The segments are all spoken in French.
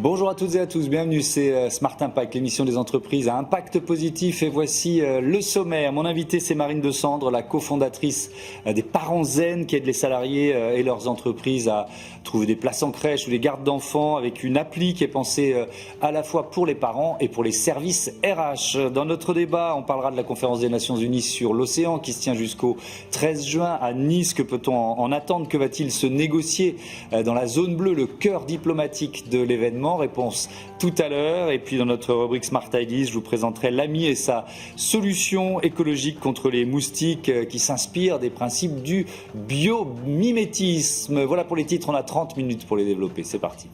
Bonjour à toutes et à tous, bienvenue, c'est Smart Impact, l'émission des entreprises à impact positif et voici le sommaire. Mon invité c'est Marine Descendre, la cofondatrice des Parents Zen qui aide les salariés et leurs entreprises à trouver des places en crèche ou des gardes d'enfants avec une appli qui est pensée à la fois pour les parents et pour les services RH. Dans notre débat, on parlera de la conférence des Nations Unies sur l'océan qui se tient jusqu'au 13 juin à Nice. Que peut-on en attendre? Que va-t-il se négocier dans la zone bleue, le cœur diplomatique de l'événement? Réponse tout à l'heure. Et puis dans notre rubrique Smart Ideas, je vous présenterai l'AMI et sa solution écologique contre les moustiques qui s'inspire des principes du biomimétisme. Voilà pour les titres, on a 30 minutes pour les développer. C'est parti.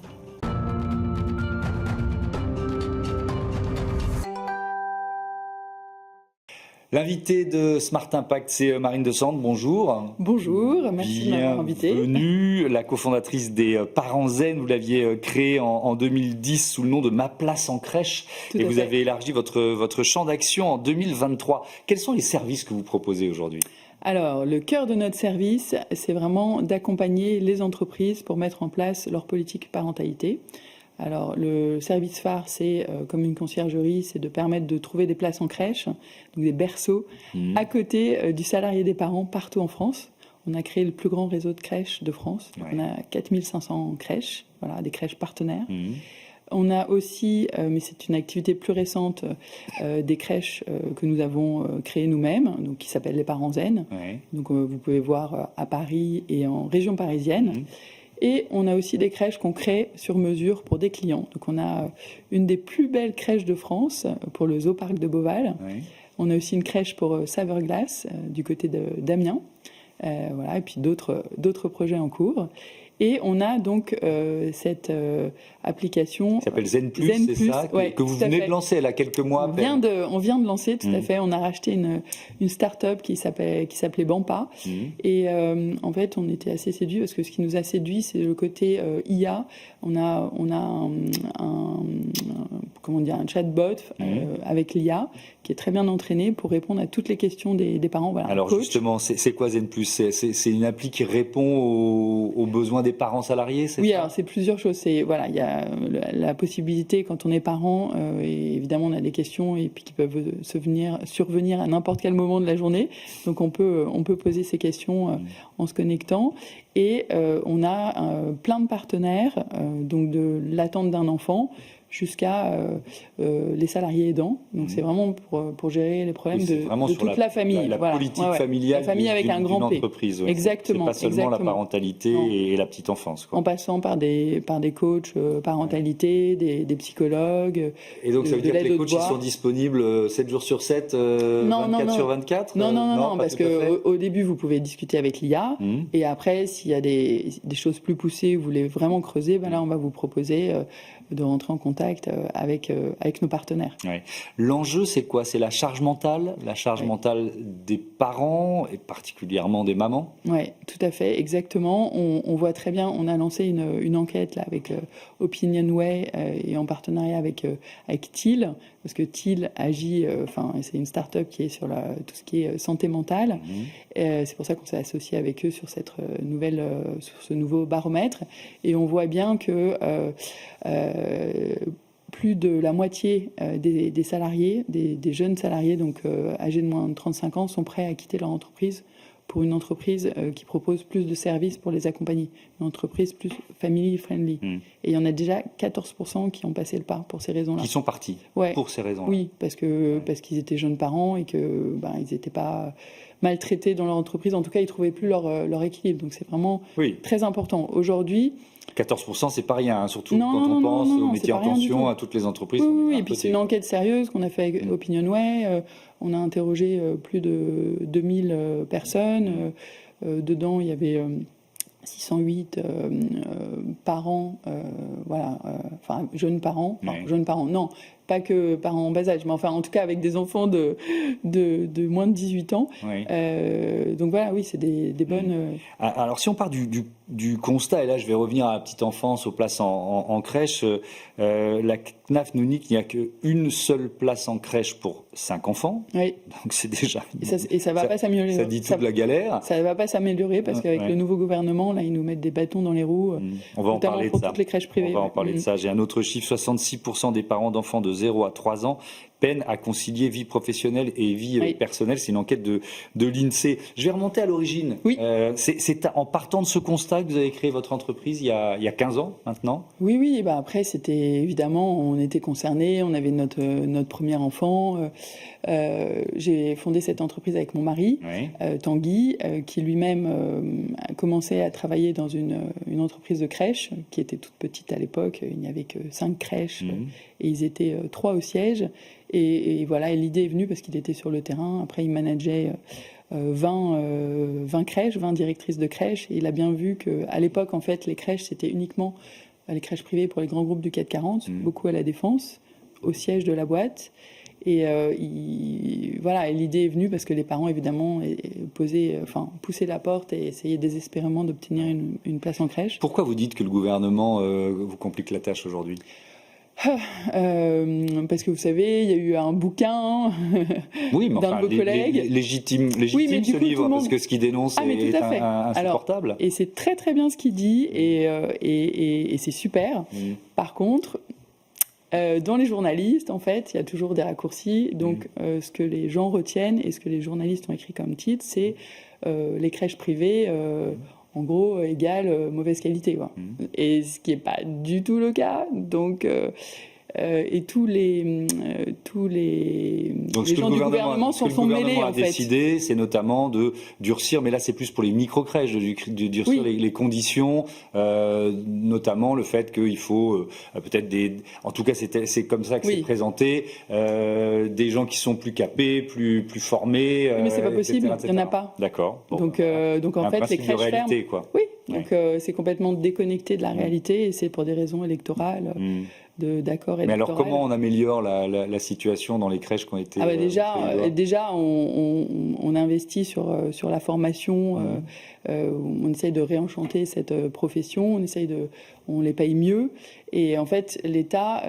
L'invité de Smart Impact, c'est Marine Descendre. Bonjour. Bonjour, merci de m'avoir invité. Bienvenue, la cofondatrice des Parents Zen. Vous l'aviez créée en 2010 sous le nom de Ma Place en Crèche. Et vous avez élargi votre champ d'action en 2023. Quels sont les services que vous proposez aujourd'hui ? Alors, le cœur de notre service, c'est vraiment d'accompagner les entreprises pour mettre en place leur politique parentalité. Alors, le service phare, c'est comme une conciergerie, c'est de permettre de trouver des places en crèche, donc des berceaux, à côté du salarié des parents partout en France. On a créé le plus grand réseau de crèches de France. Donc on a 4500 crèches, voilà, des crèches partenaires. On a aussi, mais c'est une activité plus récente, des crèches que nous avons créées nous-mêmes, donc qui s'appellent les Parents Zen. Donc vous pouvez voir à Paris et en région parisienne. Et on a aussi des crèches qu'on crée sur mesure pour des clients. Donc on a une des plus belles crèches de France pour le Zooparc de Beauval. On a aussi une crèche pour Saveur Glace du côté d'Amiens. Voilà, et puis d'autres projets en cours. Et on a donc cette application... Ça s'appelle Zen Plus, c'est ça, que vous venez de lancer, elle a quelques mois. On vient de lancer, tout à fait. On a racheté une start-up qui s'appelait Bampa. Et en fait, on était assez séduits parce que ce qui nous a séduits, c'est le côté IA. On a un chatbot avec l'IA qui est très bien entraîné pour répondre à toutes les questions des parents. Voilà, alors justement, c'est quoi Zen Plus? C'est une appli qui répond aux besoins des parents salariés, c'est ça? Alors c'est plusieurs choses. Voilà, il y a la possibilité quand on est parent, et évidemment on a des questions et puis qui peuvent survenir à n'importe quel moment de la journée. Donc on peut poser ces questions en se connectant. Et on a plein de partenaires, donc de l'attente d'un enfant jusqu'à les salariés aidants. Donc c'est vraiment pour gérer les problèmes de toute la famille. La politique familiale, la famille avec un grand P. Entreprise. Exactement. C'est pas seulement la parentalité et la petite enfance. En passant par des coachs parentalité, des psychologues. Et donc ça veut dire que les coachs ils sont disponibles 7 jours sur 7, 24 sur 24 Non, parce qu'au début vous pouvez discuter avec l'IA et après s'il y a des choses plus poussées, vous voulez vraiment creuser, là on va vous proposer de rentrer en contact avec nos partenaires. L'enjeu, c'est quoi? C'est la charge mentale des parents et particulièrement des mamans? Oui, tout à fait, exactement. On voit très bien, on a lancé une enquête là, avec Opinionway et en partenariat avec TIL, parce que TIL agit, c'est une start-up qui est sur tout ce qui est santé mentale. C'est pour ça qu'on s'est associé avec eux sur sur ce nouveau baromètre. Et on voit bien que plus de la moitié des salariés, des jeunes salariés, donc âgés de moins de 35 ans, sont prêts à quitter leur entreprise pour une entreprise qui propose plus de services pour les accompagner, une entreprise plus family friendly. Et il y en a déjà 14% qui ont passé le pas pour ces raisons-là. Qui sont partis pour ces raisons-là. Oui, parce qu'ils étaient jeunes parents et que ils n'étaient pas maltraités dans leur entreprise. En tout cas, ils trouvaient plus leur équilibre. Donc c'est vraiment très important. Aujourd'hui, 14%, c'est pas rien, surtout quand on pense aux métiers en tension, à toutes les entreprises. Oui, et puis c'est une enquête sérieuse qu'on a fait avec Opinionway. On a interrogé plus de 2000 personnes. Dedans, il y avait 608 parents, jeunes parents. pas que parents en bas âge, mais enfin en tout cas avec des enfants de moins de 18 ans. Oui. Donc voilà, oui, c'est des bonnes... Alors si on part du constat, et là je vais revenir à la petite enfance, aux places en crèche, la CNAF nous dit qu'il n'y a qu'une seule place en crèche pour 5 enfants. Oui. Donc c'est déjà... Et ça va pas s'améliorer. Ça dit toute la galère. Ça va pas s'améliorer parce qu'avec le nouveau gouvernement, là, ils nous mettent des bâtons dans les roues. On va en parler de ça. Toutes les crèches privées. On va en parler de ça. J'ai un autre chiffre, 66% des parents d'enfants de 0 à 3 ans peinent à concilier vie professionnelle et vie personnelle. C'est une enquête de l'INSEE. Je vais remonter à l'origine. Oui. C'est en partant de ce constat que vous avez créé votre entreprise il y a 15 ans maintenant. Oui. Bah après, c'était évidemment, on était concernés. On avait notre premier enfant. J'ai fondé cette entreprise avec mon mari, Tanguy, qui lui-même a commencé à travailler dans une entreprise de crèche qui était toute petite à l'époque. Il n'y avait que 5 crèches et ils étaient 3 au siège. Et voilà, et l'idée est venue parce qu'il était sur le terrain. Après, il manageait 20 crèches, 20 directrices de crèches. Et il a bien vu qu'à l'époque, en fait, les crèches, c'était uniquement les crèches privées pour les grands groupes du CAC 40, beaucoup à la Défense, au siège de la boîte. Et voilà, et l'idée est venue parce que les parents, évidemment, poussaient la porte et essayaient désespérément d'obtenir une place en crèche. Pourquoi vous dites que le gouvernement vous complique la tâche aujourd'hui ? Parce que vous savez, il y a eu un bouquin d'un de vos collègues. Légitime mais ce livre, parce que ce qu'il dénonce est insupportable. Alors, et c'est très très bien ce qu'il dit, et c'est super. Par contre, dans les journalistes, en fait, il y a toujours des raccourcis. Donc, ce que les gens retiennent et ce que les journalistes ont écrit comme titre, c'est les crèches privées... en gros, égale mauvaise qualité. Et ce qui n'est pas du tout le cas. Donc, et tous les gens du gouvernement s'en sont mêlés, en fait. Ce que le gouvernement a décidé, c'est notamment de durcir, mais là c'est plus pour les micro-crèches, de durcir les conditions, notamment le fait qu'il faut peut-être en tout cas c'est comme ça que c'est présenté, des gens qui sont plus capés, plus formés. Mais c'est pas possible, il n'y en a pas. D'accord. Bon, donc en fait, les crèches ferment. Quoi. Oui, donc c'est complètement déconnecté de la réalité et c'est pour des raisons électorales. D'accord. Mais alors comment on améliore la situation dans les crèches qui ont été déjà on investit sur la formation, on essaye de réenchanter cette profession, on les paye mieux et en fait l'État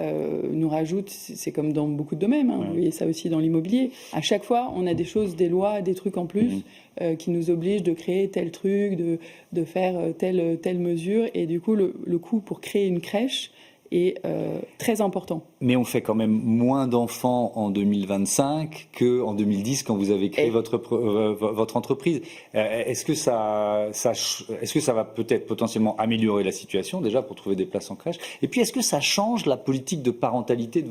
nous rajoute, c'est comme dans beaucoup de domaines, vous voyez ça aussi dans l'immobilier, à chaque fois on a des choses, des lois, des trucs en plus qui nous obligent de créer tel truc, de faire telle mesure et du coup le coût pour créer une crèche est très important. Mais on fait quand même moins d'enfants en 2025 qu'en 2010 quand vous avez créé votre entreprise. Est-ce que ça va peut-être potentiellement améliorer la situation déjà pour trouver des places en crèche ? Et puis est-ce que ça change la politique de parentalité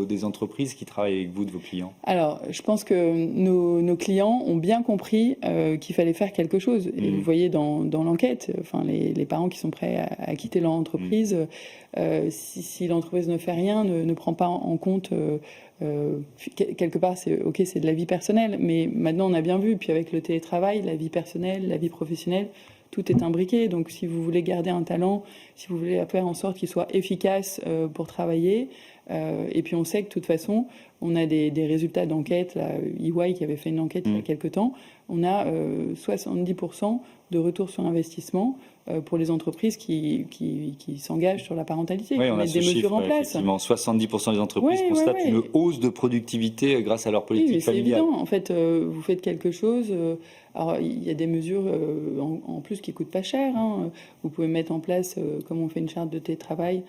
des entreprises qui travaillent avec vous, de vos clients ? Alors, je pense que nos clients ont bien compris qu'il fallait faire quelque chose. Et vous voyez dans l'enquête, les parents qui sont prêts à quitter leur entreprise, si l'entreprise ne fait rien, ne prend pas en compte, quelque part, c'est de la vie personnelle, mais maintenant on a bien vu, puis avec le télétravail, la vie personnelle, la vie professionnelle, tout est imbriqué. Donc si vous voulez garder un talent, si vous voulez faire en sorte qu'il soit efficace pour travailler, et puis on sait que de toute façon, on a des résultats d'enquête, là, EY qui avait fait une enquête il y a quelques temps, on a 70% de retour sur investissement pour les entreprises qui s'engagent sur la parentalité, oui, qui mettent des mesures en place. Effectivement, 70% des entreprises constatent une hausse de productivité grâce à leur politique familiale. C'est évident. En fait, vous faites quelque chose. Alors, il y a des mesures en plus qui coûtent pas cher. Vous pouvez mettre en place, comme on fait une charte de télétravail.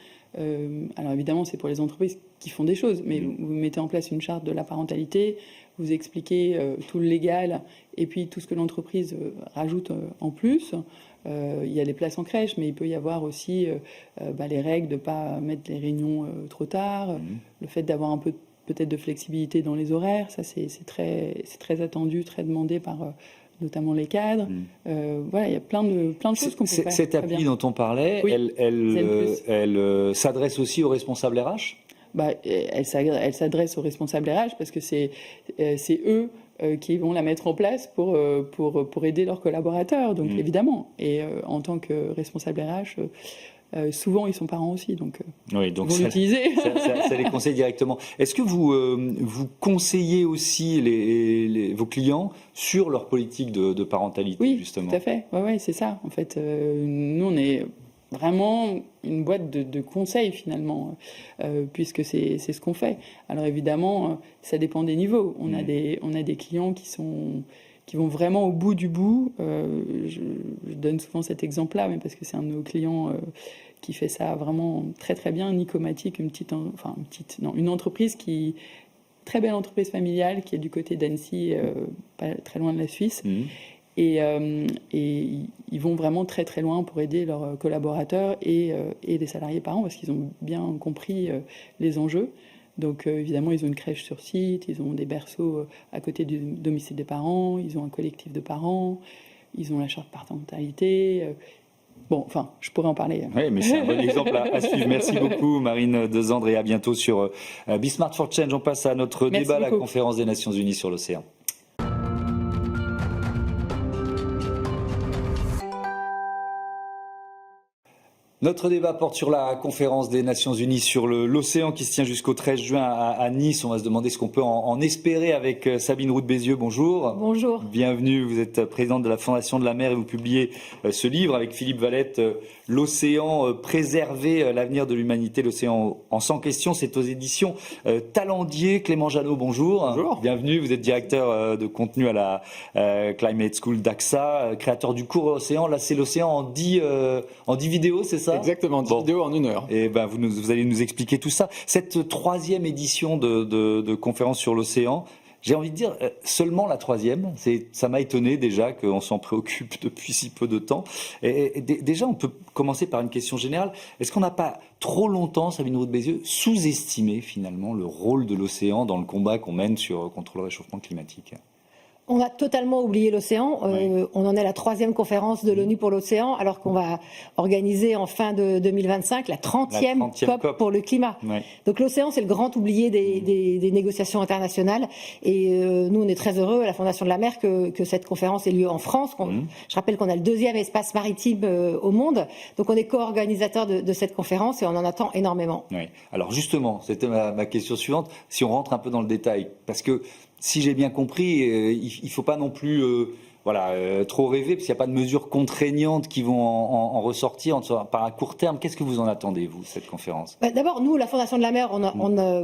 Alors évidemment, c'est pour les entreprises qui font des choses, mais vous mettez en place une charte de la parentalité, vous expliquez tout le légal et puis tout ce que l'entreprise rajoute en plus. Il y a les places en crèche, mais il peut y avoir aussi les règles de ne pas mettre les réunions trop tard, le fait d'avoir un peu peut-être de flexibilité dans les horaires, ça c'est très attendu, très demandé par notamment les cadres. Voilà, il y a plein de choses qu'on peut faire. Cette appli dont on parlait, elle s'adresse aussi aux responsables RH ? Elle s'adresse aux responsables RH parce que c'est eux qui vont la mettre en place pour aider leurs collaborateurs, donc évidemment. Et en tant que responsable RH, souvent ils sont parents aussi, donc, oui, donc ils vont l'utiliser. Ça les conseille directement. Est-ce que vous conseillez aussi vos clients sur leur politique de parentalité, Oui, justement? tout à fait. Ouais, c'est ça. En fait, nous, on est vraiment une boîte de conseils, finalement, puisque c'est ce qu'on fait. Alors, évidemment, ça dépend des niveaux. On a des clients qui vont vraiment au bout du bout. Je donne souvent cet exemple-là, mais parce que c'est un de nos clients qui fait ça vraiment très, très bien. Nicomatic, une entreprise très belle entreprise familiale qui est du côté d'Annecy, pas très loin de la Suisse. Et ils vont vraiment très très loin pour aider leurs collaborateurs et les salariés parents parce qu'ils ont bien compris les enjeux. Donc évidemment, ils ont une crèche sur site, ils ont des berceaux à côté du domicile des parents, ils ont un collectif de parents, ils ont la charte parentalité. Bon, enfin, je pourrais en parler. Oui, mais c'est un bon exemple à suivre. Merci beaucoup, Marine Desandres, et à bientôt sur Be Smart for Change. On passe à notre débat, la conférence des Nations Unies sur l'océan. Notre débat porte sur la conférence des Nations Unies sur l'océan qui se tient jusqu'au 13 juin à Nice. On va se demander ce qu'on peut en espérer avec Sabine Roux-Bézieux. Bonjour. Bonjour. Bienvenue. Vous êtes présidente de la Fondation de la mer et vous publiez ce livre avec Philippe Valette, L'océan préserver l'avenir de l'humanité, l'océan en 100 questions. C'est aux éditions Talendier. Clément Jeannot, bonjour. Bonjour. Bienvenue. Vous êtes directeur de contenu à la Climate School d'AXA, créateur du cours Océan. Là, c'est l'océan en 10 vidéos, c'est ça? Exactement, 10 vidéos en 1 heure. Et ben vous allez nous expliquer tout ça. Cette 3e édition de conférence sur l'océan, j'ai envie de dire seulement la 3e. Ça m'a étonné déjà qu'on s'en préoccupe depuis si peu de temps. Et déjà, on peut commencer par une question générale. Est-ce qu'on n'a pas trop longtemps, Sabine Roux-Bézieux, sous-estimé finalement le rôle de l'océan dans le combat qu'on mène contre le réchauffement climatique ? On a totalement oublié l'océan. On en est à la 3e conférence de l'ONU pour l'océan, alors qu'on va organiser en fin de 2025 la 30e COP pour le climat. Ouais. Donc l'océan, c'est le grand oublié des négociations internationales. Et nous, on est très heureux à la Fondation de la mer que cette conférence ait lieu en France. Je rappelle qu'on a le 2e espace maritime au monde. Donc on est co-organisateur de cette conférence et on en attend énormément. Ouais. Alors justement, c'était ma question suivante. Si on rentre un peu dans le détail, parce que si j'ai bien compris, il ne faut pas non plus trop rêver, parce qu'il n'y a pas de mesures contraignantes qui vont en ressortir par un court terme. Qu'est-ce que vous en attendez, vous, cette conférence ? D'abord, nous, la Fondation de la mer,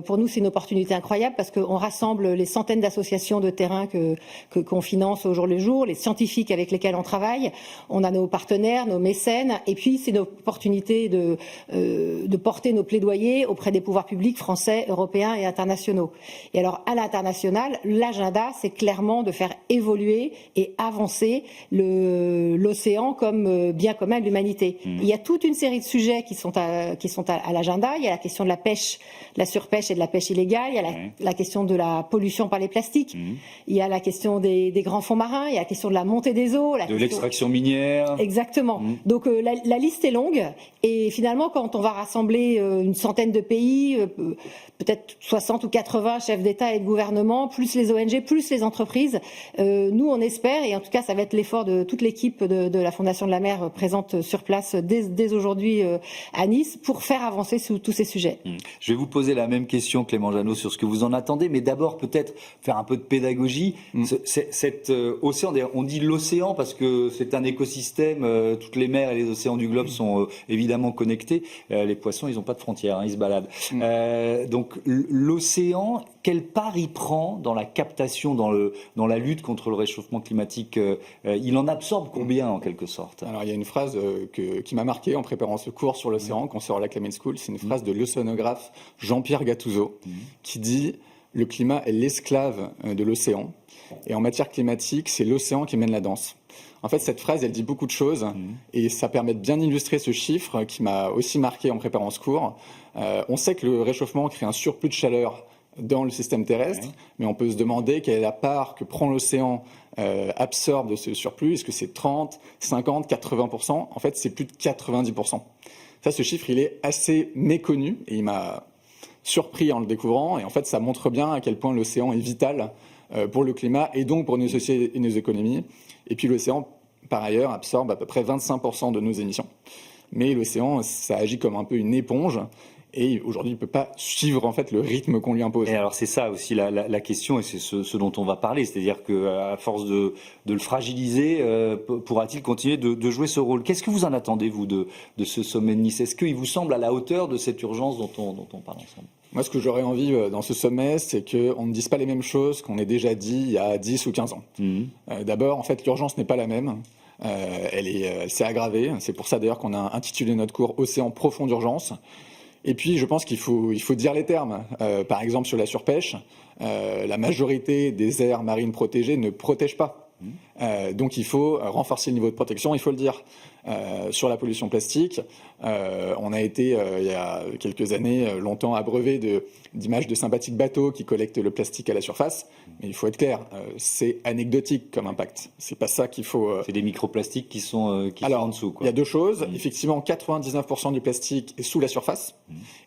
pour nous, c'est une opportunité incroyable parce qu'on rassemble les centaines d'associations de terrain qu'on finance au jour le jour, les scientifiques avec lesquels on travaille. On a nos partenaires, nos mécènes, et puis c'est une opportunité de porter nos plaidoyers auprès des pouvoirs publics français, européens et internationaux. Et alors, à l'international, l'agenda, c'est clairement de faire évoluer et avancer l'océan comme bien commun de l'humanité. Il y a toute une série de sujets qui sont à l'agenda. Il y a la question de la pêche, de la surpêche et de la pêche illégale. Il y a la question de la pollution par les plastiques. Il y a la question des grands fonds marins. Il y a la question de la montée des eaux. L'extraction minière. Exactement. Donc la liste est longue. Et finalement, quand on va rassembler une centaine de pays, peut-être 60 ou 80 chefs d'État et de gouvernement, plus les ONG, plus les entreprises, nous, on espère, et en tout cas, ça va être l'effort de toute l'équipe de la Fondation de la mer présente sur place dès aujourd'hui à Nice, pour faire avancer tous ces sujets. Je vais vous poser la même question, Clément Jeannot, sur ce que vous en attendez, mais d'abord peut-être faire un peu de pédagogie. Cet océan, on dit l'océan parce que c'est un écosystème, toutes les mers et les océans du globe sont évidemment connectés. Les poissons, ils n'ont pas de frontières, ils se baladent. Donc l'océan, quelle part il prend dans la captation, dans la lutte contre le réchauffement climatique? Il en absorbe combien en quelque sorte? Alors il y a une phrase qui m'a marqué en préparant ce cours sur l'océan qu'on sort à la Climate School. C'est une phrase de l'océanographe Jean-Pierre Gattuso qui dit « Le climat est l'esclave de l'océan et en matière climatique, c'est l'océan qui mène la danse ». En fait, cette phrase, elle dit beaucoup de choses et ça permet de bien illustrer ce chiffre qui m'a aussi marqué en préparant ce cours. On sait que le réchauffement crée un surplus de chaleur dans le système terrestre, mais on peut se demander quelle est la part que prend l'océan absorbe de ce surplus. Est-ce que c'est 30, 50, 80%? En fait, c'est plus de 90%. Ça, ce chiffre, il est assez méconnu et il m'a surpris en le découvrant. Et en fait, ça montre bien à quel point l'océan est vital pour le climat et donc pour nos sociétés et nos économies. Et puis l'océan, par ailleurs, absorbe à peu près 25% de nos émissions. mais l'océan, ça agit comme un peu une éponge. Et aujourd'hui, il ne peut pas suivre en fait le rythme qu'on lui impose. Et alors c'est ça aussi la question, et c'est ce dont on va parler, c'est-à-dire qu'à force de le fragiliser, pourra-t-il continuer de jouer ce rôle? Qu'est-ce que vous en attendez, vous, de ce sommet de Nice? Est-ce qu'il vous semble à la hauteur de cette urgence dont on parle ensemble? Moi, ce que j'aurais envie dans ce sommet, c'est qu'on ne dise pas les mêmes choses qu'on ait déjà dit il y a 10 ou 15 ans. D'abord, en fait, l'urgence n'est pas la même. Elle s'est aggravée. C'est pour ça d'ailleurs qu'on a intitulé notre cours « Océan profond d'urgence ». Et puis, je pense qu'il faut dire les termes. Par exemple, sur la surpêche, la majorité des aires marines protégées ne protègent pas. Donc, il faut renforcer le niveau de protection, il faut le dire. Sur la pollution plastique, on a été, il y a quelques années, longtemps abreuvé d'images de sympathiques bateaux qui collectent le plastique à la surface. Mais il faut être clair, c'est anecdotique comme impact. C'est pas ça qu'il faut... C'est des microplastiques qui sont en dessous, quoi. Il y a deux choses. Effectivement, 99% du plastique est sous la surface.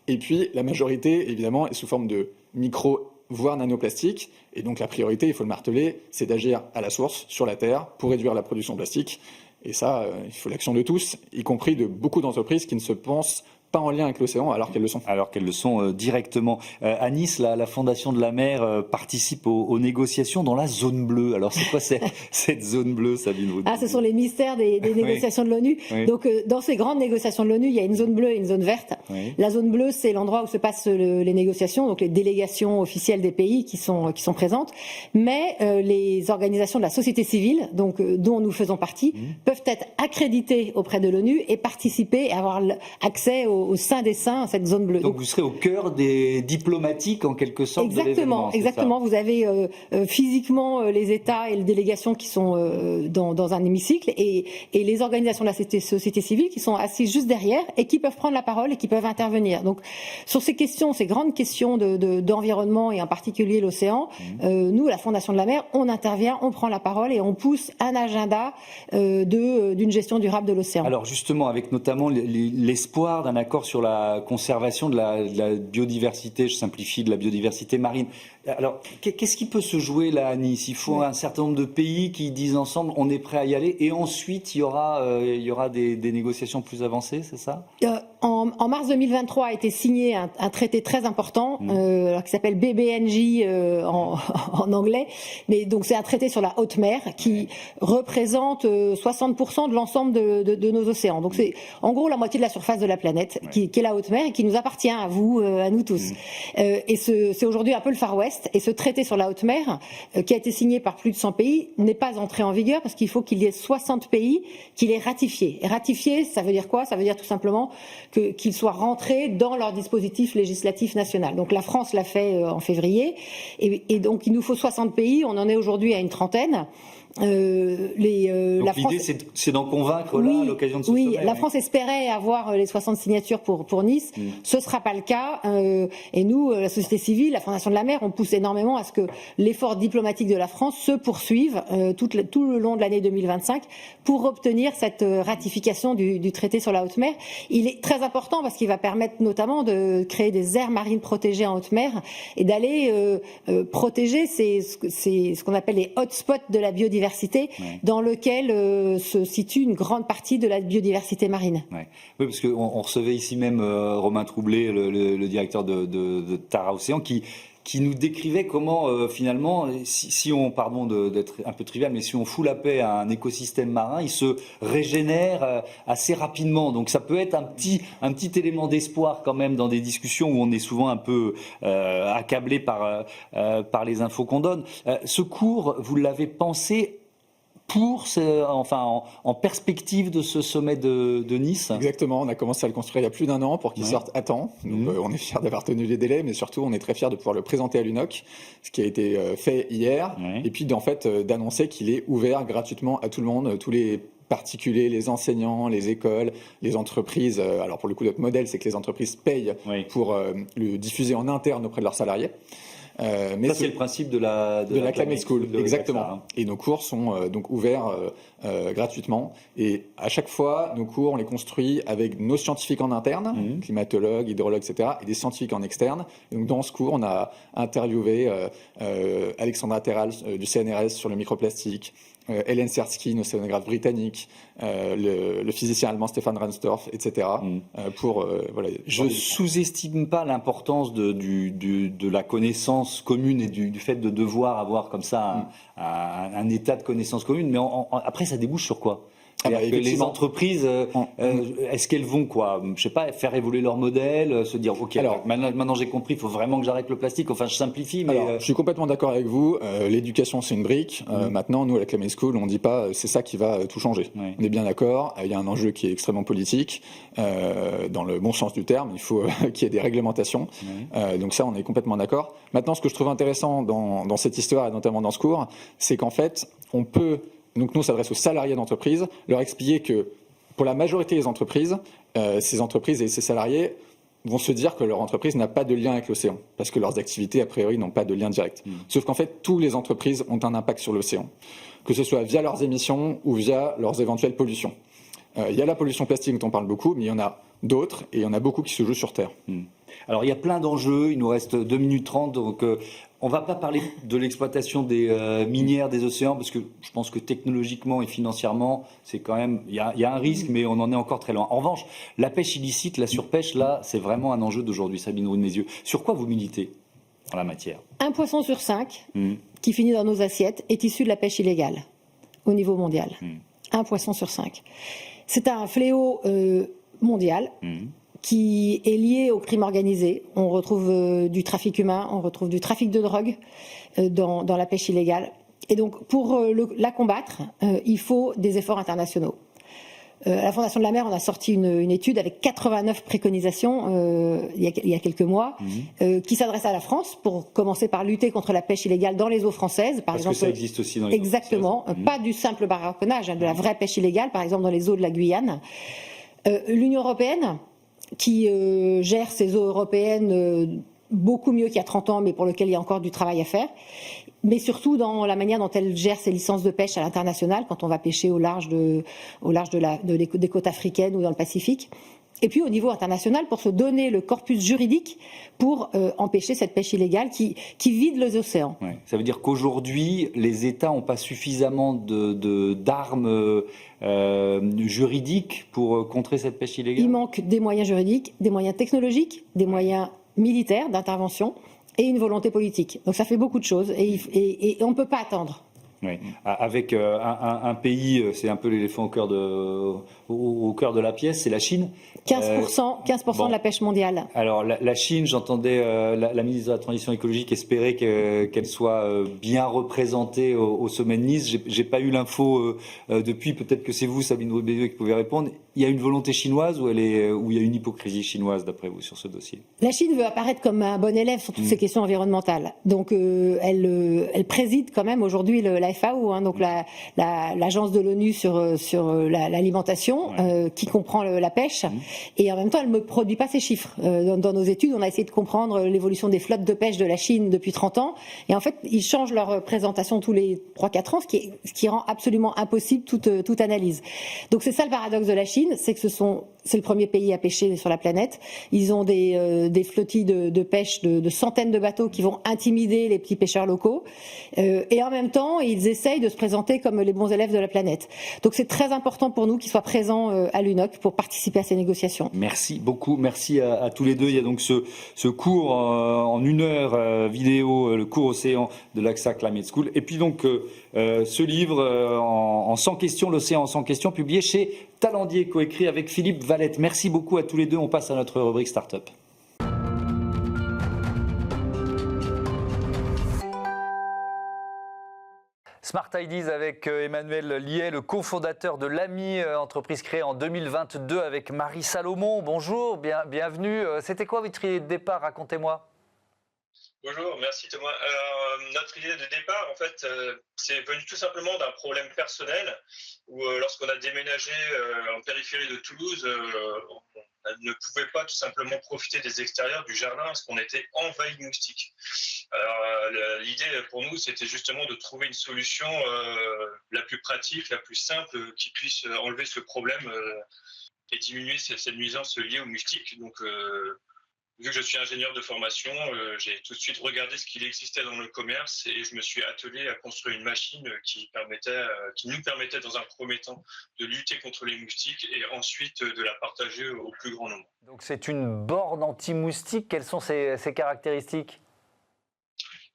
Et puis, la majorité, évidemment, est sous forme de micro, voire nanoplastiques. Et donc, la priorité, il faut le marteler, c'est d'agir à la source, sur la Terre, pour réduire la production plastique. Et ça, il faut l'action de tous, y compris de beaucoup d'entreprises qui ne se pensent pas en lien avec l'océan, alors qu'elles le sont. Alors qu'elles le sont directement. À Nice, la Fondation de la mer participe aux négociations dans la zone bleue. Alors c'est quoi cette zone bleue, Sabine? Ce sont les mystères des négociations de l'ONU. Oui. Donc dans ces grandes négociations de l'ONU, il y a une zone bleue et une zone verte. Oui. La zone bleue, c'est l'endroit où se passent les négociations, donc les délégations officielles des pays qui sont présentes. Mais les organisations de la société civile, donc dont nous faisons partie, peuvent être accréditées auprès de l'ONU et participer et avoir accès au sein des seins à cette zone bleue. Donc vous serez au cœur des diplomatiques en quelque sorte de l'événement. Exactement. Vous avez physiquement les États et les délégations qui sont dans un hémicycle et les organisations de la société civile qui sont assises juste derrière et qui peuvent prendre la parole et qui peuvent intervenir. Donc sur ces questions, ces grandes questions d'environnement et en particulier l'océan, nous, la Fondation de la mer, on intervient, on prend la parole et on pousse un agenda d'une gestion durable de l'océan. Alors justement, avec notamment l'espoir d'un accord sur la conservation de la biodiversité, je simplifie, de la biodiversité marine. Alors, qu'est-ce qui peut se jouer là à Nice? Il faut un certain nombre de pays qui disent ensemble on est prêt à y aller, et ensuite il y aura des négociations plus avancées, c'est ça? En mars 2023 a été signé un traité très important qui s'appelle BBNJ en anglais, mais donc c'est un traité sur la haute mer qui représente 60% de l'ensemble de nos océans. Donc c'est en gros la moitié de la surface de la planète qui est la haute mer et qui nous appartient à vous, à nous tous. Et c'est aujourd'hui un peu le Far West. Et ce traité sur la haute mer, qui a été signé par plus de 100 pays, n'est pas entré en vigueur parce qu'il faut qu'il y ait 60 pays qui l'aient ratifié. Et ratifié, ça veut dire quoi? Ça veut dire tout simplement qu'il soit rentré dans leur dispositif législatif national. Donc la France l'a fait en février. Et donc il nous faut 60 pays. On en est aujourd'hui à une trentaine. Donc l'idée, c'est d'en convaincre là à l'occasion de ce sommet. Oui, la France espérait avoir les 60 signatures pour Nice. Ce sera pas le cas. Et nous, la société civile, la Fondation de la mer, on pousse énormément à ce que l'effort diplomatique de la France se poursuive tout le long de l'année 2025 pour obtenir cette ratification du traité sur la haute mer. Il est très important parce qu'il va permettre notamment de créer des aires marines protégées en haute mer et d'aller protéger ce qu'on appelle les hotspots de la biodiversité. Dans lequel se situe une grande partie de la biodiversité marine. Oui, parce qu'on recevait ici même Romain Troublé, le directeur de Tara Océan, qui nous décrivait comment finalement, si on, pardon d'être un peu trivial, mais si on fout la paix à un écosystème marin, il se régénère assez rapidement. Donc ça peut être un petit élément d'espoir quand même dans des discussions où on est souvent un peu accablé par les infos qu'on donne. Ce cours, vous l'avez pensé en perspective de ce sommet de Nice? Exactement, on a commencé à le construire il y a plus d'un an pour qu'il sorte à temps. Donc, on est fiers d'avoir tenu les délais, mais surtout on est très fiers de pouvoir le présenter à l'UNOC, ce qui a été fait hier, et puis d'annoncer qu'il est ouvert gratuitement à tout le monde, tous les particuliers, les enseignants, les écoles, les entreprises. Alors pour le coup, notre modèle, c'est que les entreprises payent pour le diffuser en interne auprès de leurs salariés. Mais ça, c'est le principe de la Climate School, exactement. Hein. Et nos cours sont donc ouverts gratuitement. Et à chaque fois, nos cours, on les construit avec nos scientifiques en interne, climatologues, hydrologues, etc., et des scientifiques en externe. Et donc dans ce cours, on a interviewé Alexandra Terral du CNRS sur le microplastique, Helen Sersky, une océanographe britannique, le physicien allemand Stefan Rahnstorff, etc. Voilà. Je sous-estime pas l'importance de la connaissance commune et du fait de devoir avoir comme ça un état de connaissance commune, mais après ça débouche sur quoi? Les entreprises, est-ce qu'elles vont je sais pas, faire évoluer leur modèle, se dire ok, alors, maintenant j'ai compris, il faut vraiment que j'arrête le plastique. Enfin, je simplifie, mais je suis complètement d'accord avec vous. L'éducation, c'est une brique. Maintenant, nous à la Climate School, on dit pas c'est ça qui va tout changer. On est bien d'accord. Il y a un enjeu qui est extrêmement politique, dans le bon sens du terme. Il faut qu'il y ait des réglementations. Donc ça, on est complètement d'accord. Maintenant, ce que je trouve intéressant dans cette histoire et notamment dans ce cours, c'est qu'en fait, on peut donc nous, on s'adresse aux salariés d'entreprise, leur expliquer que pour la majorité des entreprises, ces entreprises et ces salariés vont se dire que leur entreprise n'a pas de lien avec l'océan, parce que leurs activités, a priori, n'ont pas de lien direct. Sauf qu'en fait, toutes les entreprises ont un impact sur l'océan, que ce soit via leurs émissions ou via leurs éventuelles pollutions. Il y a la pollution plastique dont on parle beaucoup, mais il y en a d'autres, et il y en a beaucoup qui se jouent sur Terre. Alors, il y a plein d'enjeux, il nous reste 2 minutes 30, donc on ne va pas parler de l'exploitation des minières des océans, parce que je pense que technologiquement et financièrement, c'est quand même, il y a un risque, mais on en est encore très loin. En revanche, la pêche illicite, la surpêche, là, c'est vraiment un enjeu d'aujourd'hui, Sabine Roux-de-Mézieux. Sur quoi vous militez en la matière? Un poisson sur 5 qui finit dans nos assiettes est issu de la pêche illégale au niveau mondial. Un poisson sur 5. C'est un fléau mondial qui est lié au crime organisé. On retrouve du trafic humain, on retrouve du trafic de drogue dans la pêche illégale. Et donc, pour la combattre, il faut des efforts internationaux. À la Fondation de la mer, on a sorti une étude avec 89 préconisations il y a quelques mois, qui s'adresse à la France pour commencer par lutter contre la pêche illégale dans les eaux françaises. Par exemple, que ça existe aussi dans les exactement, eaux françaises. Pas du simple barraconnage, de la vraie pêche illégale, par exemple dans les eaux de la Guyane. L'Union européenne, qui gère ces eaux européennes beaucoup mieux qu'il y a 30 ans, mais pour lequel il y a encore du travail à faire, mais surtout dans la manière dont elle gère ses licences de pêche à l'international, quand on va pêcher au large des côtes africaines ou dans le Pacifique. Et puis au niveau international, pour se donner le corpus juridique pour empêcher cette pêche illégale qui vide les océans. Ouais. Ça veut dire qu'aujourd'hui, les États n'ont pas suffisamment d'armes juridiques pour contrer cette pêche illégale? Il manque des moyens juridiques, des moyens technologiques, des moyens militaires d'intervention et une volonté politique. Donc ça fait beaucoup de choses et on ne peut pas attendre. Oui. Avec un pays, c'est un peu l'éléphant au cœur de la pièce, c'est la Chine. 15% de la pêche mondiale. Alors la Chine, j'entendais la ministre de la Transition écologique espérer qu'elle soit bien représentée au sommet de Nice. J'ai pas eu l'info depuis, peut-être que c'est vous, Sabine Roux-de-Mézieux, qui pouvez répondre. Il y a une volonté chinoise ou il y a une hypocrisie chinoise, d'après vous, sur ce dossier? La Chine veut apparaître comme un bon élève sur toutes ces questions environnementales. Donc elle préside quand même aujourd'hui la FAO, donc l'agence de l'ONU sur l'alimentation, qui comprend la pêche. Et en même temps, elle ne produit pas ces chiffres. Dans nos études, on a essayé de comprendre l'évolution des flottes de pêche de la Chine depuis 30 ans. Et en fait, ils changent leur présentation tous les 3-4 ans, ce qui rend absolument impossible toute analyse. Donc c'est ça le paradoxe de la Chine, c'est que c'est le premier pays à pêcher sur la planète. Ils ont des flottilles de pêche de centaines de bateaux qui vont intimider les petits pêcheurs locaux. Et en même temps, ils essayent de se présenter comme les bons élèves de la planète. Donc c'est très important pour nous qu'ils soient présents à l'UNOC pour participer à ces négociations. Merci beaucoup, merci à tous les deux. Il y a donc ce cours en 1 heure vidéo, le cours Océan de l'AXA Climate School. Et puis donc ce livre en 100 questions, l'Océan en 100 questions, publié chez Talendier, coécrit avec Philippe Valette. Merci beaucoup à tous les deux. On passe à notre rubrique Startup. Smart Ideas avec Emmanuel Liet, le cofondateur de l'AMI, entreprise créée en 2022 avec Marie Salomon. Bonjour, bienvenue. C'était quoi votre idée de départ? Racontez-moi. Bonjour, merci Thomas. Alors, notre idée de départ, en fait, c'est venu tout simplement d'un problème personnel où lorsqu'on a déménagé en périphérie de Toulouse, on ne pouvait pas tout simplement profiter des extérieurs du jardin parce qu'on était envahi de moustiques. Alors, l'idée pour nous, c'était justement de trouver une solution la plus pratique, la plus simple, qui puisse enlever ce problème et diminuer cette nuisance liée aux moustiques. Donc, vu que je suis ingénieur de formation, j'ai tout de suite regardé ce qu'il existait dans le commerce et je me suis attelé à construire une machine qui nous permettait dans un premier temps de lutter contre les moustiques et ensuite de la partager au plus grand nombre. Donc c'est une borne anti-moustique. Quelles sont ses caractéristiques?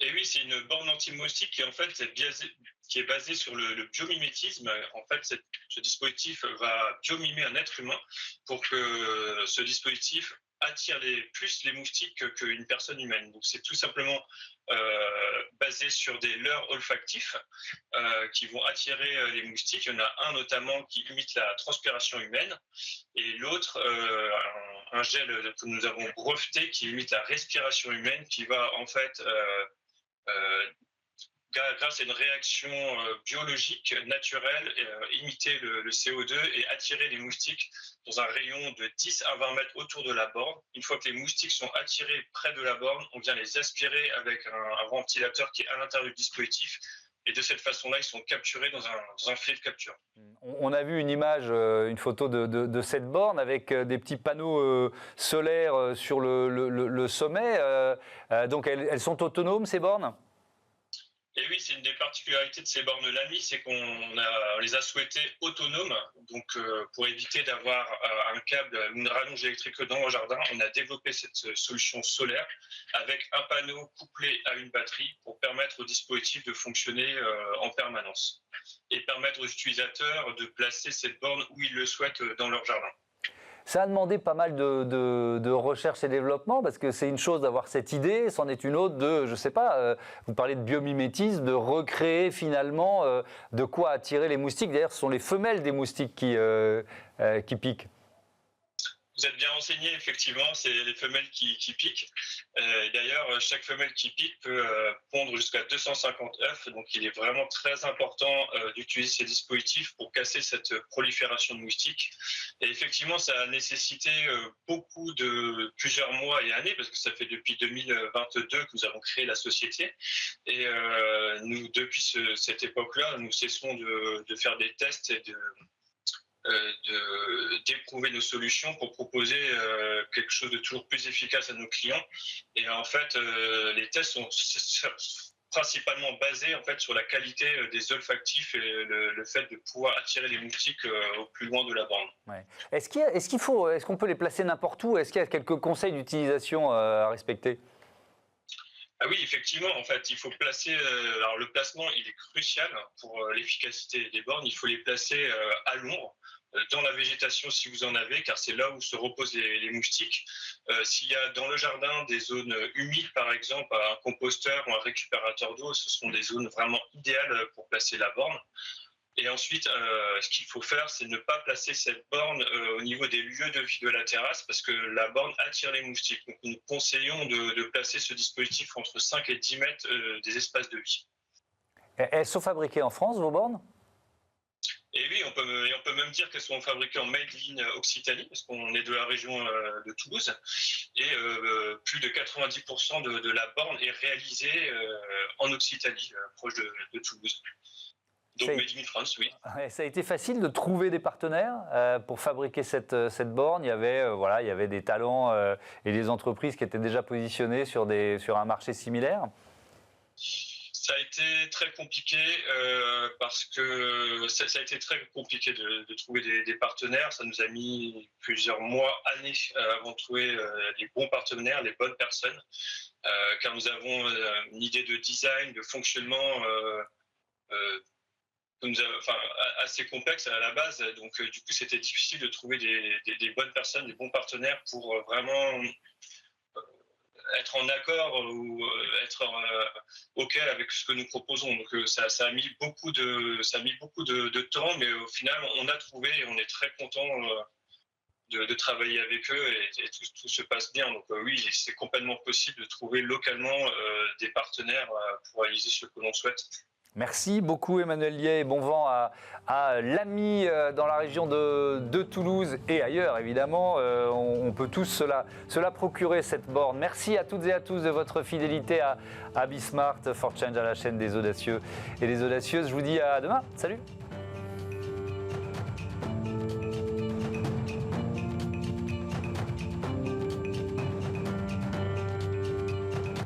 Et oui, c'est une borne anti-moustique qui est basée sur le biomimétisme. En fait, ce dispositif va biomimer un être humain pour que ce dispositif attire plus les moustiques qu'une personne humaine. Donc c'est tout simplement basé sur des leurres olfactifs qui vont attirer les moustiques. Il y en a un notamment qui imite la transpiration humaine et l'autre un gel que nous avons breveté qui imite la respiration humaine qui va en fait grâce à une réaction biologique naturelle, imiter le CO2 et attirer les moustiques dans un rayon de 10 à 20 mètres autour de la borne. Une fois que les moustiques sont attirés près de la borne, on vient les aspirer avec un ventilateur qui est à l'intérieur du dispositif. Et de cette façon-là, ils sont capturés dans un filet de capture. On a vu une image, une photo de cette borne avec des petits panneaux solaires sur le sommet. Donc elles sont autonomes, ces bornes? Et oui, c'est une des particularités de ces bornes Lamy, c'est qu'on les a souhaitées autonomes. Donc, pour éviter d'avoir un câble ou une rallonge électrique dans le jardin, on a développé cette solution solaire avec un panneau couplé à une batterie pour permettre au dispositif de fonctionner en permanence et permettre aux utilisateurs de placer cette borne où ils le souhaitent dans leur jardin. Ça a demandé pas mal de recherche et développement, parce que c'est une chose d'avoir cette idée, c'en est une autre de, je sais pas, vous parlez de biomimétisme, de recréer finalement de quoi attirer les moustiques. D'ailleurs, ce sont les femelles des moustiques qui piquent. Vous êtes bien renseigné, effectivement, c'est les femelles qui piquent. D'ailleurs, chaque femelle qui pique peut pondre jusqu'à 250 œufs, donc il est vraiment très important d'utiliser ces dispositifs pour casser cette prolifération de moustiques. Et effectivement, ça a nécessité plusieurs mois et années, parce que ça fait depuis 2022 que nous avons créé la société. Et nous, depuis cette époque-là, nous cessons de faire des tests et d'éprouver nos solutions pour proposer quelque chose de toujours plus efficace à nos clients. Et en fait, les tests sont principalement basés en fait sur la qualité des olfactifs et le fait de pouvoir attirer les moustiques au plus loin de la borne. Ouais. Est-ce qu'on peut les placer n'importe où? Est-ce qu'il y a quelques conseils d'utilisation à respecter? Ah oui, effectivement, en fait, il faut placer. Alors, le placement, il est crucial pour l'efficacité des bornes. Il faut les placer à l'ombre, dans la végétation si vous en avez, car c'est là où se reposent les moustiques. S'il y a dans le jardin des zones humides, par exemple, un composteur ou un récupérateur d'eau, ce sont des zones vraiment idéales pour placer la borne. Et ensuite, ce qu'il faut faire, c'est ne pas placer cette borne au niveau des lieux de vie de la terrasse parce que la borne attire les moustiques. Donc, nous conseillons de placer ce dispositif entre 5 et 10 mètres des espaces de vie. Elles sont fabriquées en France, vos bornes? Et oui, on peut même dire qu'elles sont fabriquées en Made in Occitanie, parce qu'on est de la région de Toulouse. Et plus de 90% de la borne est réalisée en Occitanie, proche de Toulouse. Donc Made in France, oui. Ouais, ça a été facile de trouver des partenaires pour fabriquer cette borne. Il y avait des talents et des entreprises qui étaient déjà positionnées sur un marché similaire. Ça a été très compliqué parce que ça a été très compliqué de trouver des partenaires. Ça nous a mis plusieurs mois, années avant de trouver les bons partenaires, les bonnes personnes, car nous avons une idée de design, de fonctionnement assez complexe à la base. Donc du coup, c'était difficile de trouver des bonnes personnes, des bons partenaires pour vraiment être en accord ou être OK avec ce que nous proposons. Donc ça a mis beaucoup de temps, mais au final, on a trouvé et on est très content de travailler avec eux et tout se passe bien. Donc oui, c'est complètement possible de trouver localement des partenaires pour réaliser ce que l'on souhaite. Merci beaucoup Emmanuel Liais et bon vent à Lamy dans la région de Toulouse et ailleurs évidemment. On peut tous se la procurer cette borne. Merci à toutes et à tous de votre fidélité à Be Smart for Change, à la chaîne des audacieux et des audacieuses. Je vous dis à demain. Salut.